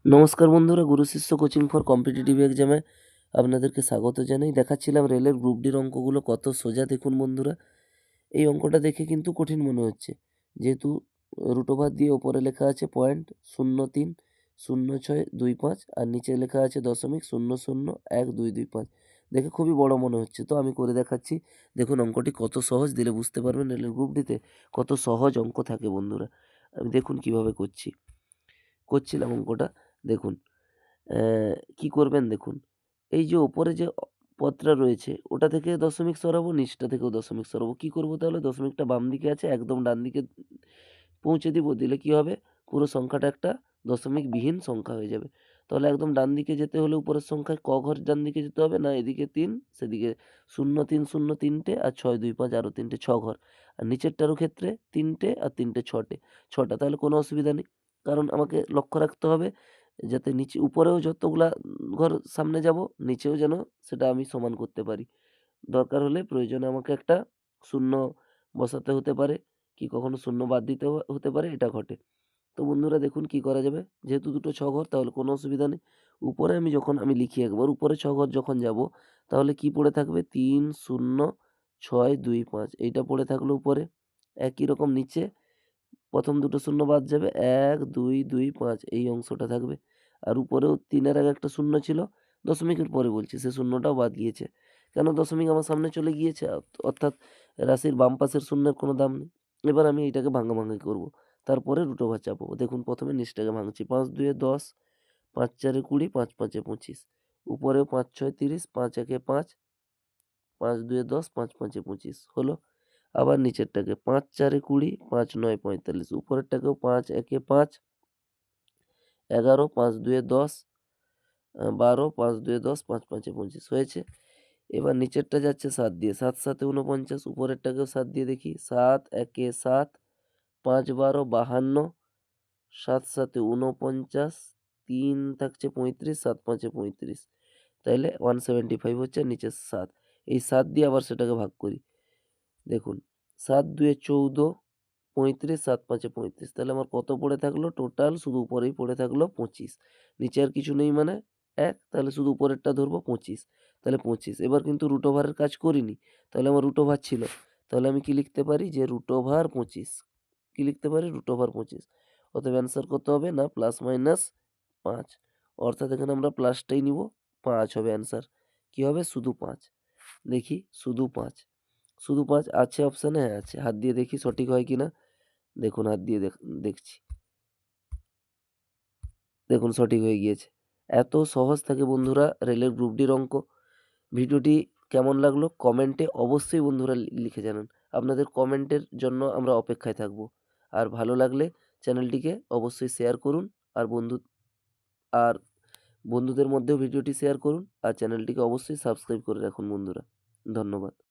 নমস্কার বন্ধুরা, গুরু শিষ্য কোচিং ফর কম্পিটিটিভ এক্সামে আপনাদেরকে স্বাগত জানাই। দেখাচ্ছিলাম রেলের গ্রুপ ডির অঙ্কগুলো কত সোজা দেখুন বন্ধুরা। এই অঙ্কটা দেখে কিন্তু কঠিন মনে হচ্ছে, যেহেতু রুট ওভার দিয়ে ওপরে লেখা আছে 0.030625 আর নিচে লেখা আছে 0.001225। দেখে খুবই বড় মনে হচ্ছে, তো আমি করে দেখাচ্ছি। দেখুন অঙ্কটি কত সহজ, দিলে বুঝতে পারবেন রেলের গ্রুপ ডিতে কত সহজ অঙ্ক থাকে বন্ধুরা। আমি দেখুন কিভাবে করছিলাম অঙ্কটা। দেখুন কি করবেন দেখুন, এই যে ওপরে যে পদটা রয়েছে ওটা থেকে দশমিক সরাবো, নিচটা থেকেও দশমিক সরাবো। কি করব তাহলে? দশমিকটা বাম দিকে আছে, একদম ডান দিকে পৌঁছে দিব। দিলে কি হবে? পুরো সংখ্যাটা একটা দশমিক বিহীন সংখ্যা হয়ে যাবে। তাহলে একদম ডান দিকে যেতে হলে উপরের সংখ্যায় ক ঘর ডান দিকে যেতে হবে? না, এদিকে ৩, সেদিকে ০, ৩, ০, ৩টে আর ৬, ২, ৫ আরও ৩টে, ৬ ঘর। আর নিচেরটারও ক্ষেত্রে ৩টে আর ৩টে ৬টা। তাহলে কোনো অসুবিধা নেই। কারণ আমাকে লক্ষ্য রাখতে হবে যাতে নিচে উপরেও যতগুলা ঘর সামনে যাব, নিচেও যেন সেটা আমি সমান করতে পারি। দরকার হলে প্রয়োজনে আমাকে একটা শূন্য বসাতে হতে পারে, কি কখনো শূন্য বাদ দিতে হতে পারে, এটা ঘটে। তো বন্ধুরা দেখুন কি করা যাবে। যেহেতু দুটো ছঘর, তাহলে কোনো অসুবিধা নেই। উপরে আমি লিখি একবার, উপরে ছঘর যখন যাব তাহলে কি পড়ে থাকবে? ৩, ০, ৬, ২, ৫ এইটা পড়ে থাকলো উপরে। একই রকম নিচে প্রথম দুটো শূন্য বাদ যাবে, ১, ২, ২, ৫ এই অংশটা থাকবে। আর উপরেও ৩ এর আগে একটা শূন্য ছিল, দশমিকের পরে বলছি, সে শূন্যটাও বাদ গিয়েছে। কেন? দশমিক আমার সামনে চলে গিয়েছে, অর্থাৎ রাশির বাম পাশের শূন্যের কোনো দাম নেই। এবার আমি এটাকে ভাঙাভাঙি করব। তারপরে রুট ওভার চাপাবো। দেখুন প্রথমে নিচটাকে ভাঙছি। ৫ ২ এ ১০, ৫ ৪ এ ২০, ৫ ৫ এ ২৫। উপরেও ৫ ৬ ৩০, ৫ ১ এ ৫, ৫ ২ এ ১০, ৫ ৫ এ ২৫ হলো। আবার নিচেরটাকে ৫ ৪ এ ২০, ৫ ৯ ৪৫। উপরেরটাকেও ৫ ১ এ ৫, ১১, ৫ ২ এ ১০, ১২, ৫ ২ এ ১০, ৫ ৫ এ ২৫ হয়েছে। এবার নিচেরটা যাচ্ছে ৭ দিয়ে। ৭ ৭ এ ৪৯, উপরেরটাকেও ৭ দিয়ে দেখি। ৭ ১ এ ৭, ৫ ১২ ৫২, ৭ ৭ এ ৪৯, ৩ থাকছে ৩৫, ৭ ৫ এ ৩৫। তাইলে 175 হচ্ছে, আর নিচে ৭। এই ৭ দিয়ে আবার সেটাকে ভাগ করি। দেখুন ৭ ২ এ ১৪, ৩৫, ৭ ৫ এ ৩৫। তাহলে আমার কত পড়ে থাকলো? টোটাল শুধু উপরেই পড়ে থাকলো ২৫। নিচে আর কিছু নেই মানে ১, তাহলে শুধু উপরেরটা ধরবো ২৫। তাহলে ২৫। এবার কিন্তু রুট ওভারের কাজ করিনি। তাহলে আমার রুট ওভার ছিল। তাহলে আমি কি লিখতে পারি? যে রুট ওভার ২৫। কি লিখতে পারি? Root over ২৫। অতএব অ্যান্সার কত হবে? না প্লাস মাইনাস ৫। অর্থাৎ এখানে আমরা প্লাসটাই নিব। ৫ হবে অ্যান্সার। কি হবে? শুধু ৫। দেখি শুধু ৫। শুধু ৫ আছে অপশানে? হ্যাঁ আছে। হাত দিয়ে দেখি সঠিক হয় কিনা। দেখুন হাত দিয়ে দেখছি। দেখুন সঠিক হয়ে গিয়েছে। এত সহজ থাকে বন্ধুরা রেলের গ্রুপ ডির অঙ্ক। ভিডিওটি কেমন লাগলো কমেন্টে অবশ্যই বন্ধুরা লিখে জানান। আপনাদের কমেন্টের জন্য আমরা অপেক্ষায় থাকব। আর ভালো লাগলে চ্যানেলটিকে অবশ্যই শেয়ার করুন। আর আর বন্ধুদের মধ্যেও ভিডিওটি শেয়ার করুন। আর চ্যানেলটিকে অবশ্যই সাবস্ক্রাইব করে রাখুন বন্ধুরা। ধন্যবাদ।